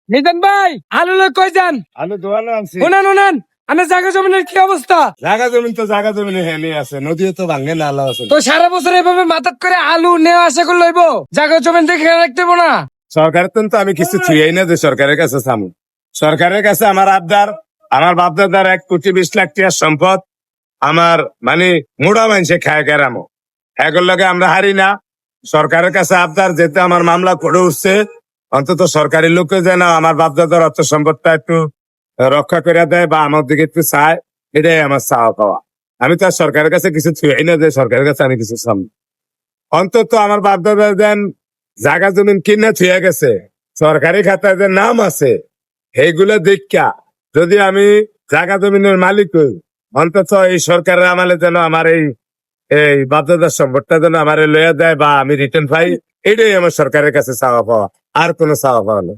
নিজান ভাই আলু লই কই যান? আলু দোয়ানো আনছি। উনান আমার জায়গা জমিনের কি অবস্থা? জায়গা জমিন হেনে আছে, নদীও তো ভাঙে নালা আছে। তো সারা বছর এভাবে মাথাত করে আলু নেওয়া আশা করে লইব, জায়গা জমিন দেখে রাখতে দেবো না? সরকারের তো আমি কিছু ছুঁয়েই না যে সরকারের কাছে চামু। সরকারের কাছে আমার আবদার, আমার বাপদাদার 1,20,00,000 টাকার সম্পদ আমার মানে মুড়া মানুষে খায় কেরামো, এগুলোর লগে আমরা হারি না। সরকারের কাছে আবদার, যেতে আমার মামলা করে উঠছে, অন্তত সরকারি লোকে যেন আমার বাপদাদার অর্থ সম্পদটা একটু রক্ষা করে দেয় বা আমার দিকে একটু চায়, এটাই আমার চাওয়া পাওয়া। আমি তো আর সরকারের কাছে কিছু ছুঁয়েই না যে সরকারের কাছে আমি কিছু চাম। অন্তত আমার বাপদাদা দেন জায়গা জমিন কিনে থুয়ে গেছে, সরকারি খাতায় যে নাম আছে, এইগুলো দেখা যদি আমি জায়গা জমিনের মালিক হই, অন্তত এই সরকারের আমলে যেন আমার এই এই বাপদাদার সম্পদটা যেন আমার লইয়া দেয় বা আমি রিটার্ন পাই, এটাই আমার সরকারের কাছে চাওয়া পাওয়া, আর কোনো চাওয়া পাওয়া না।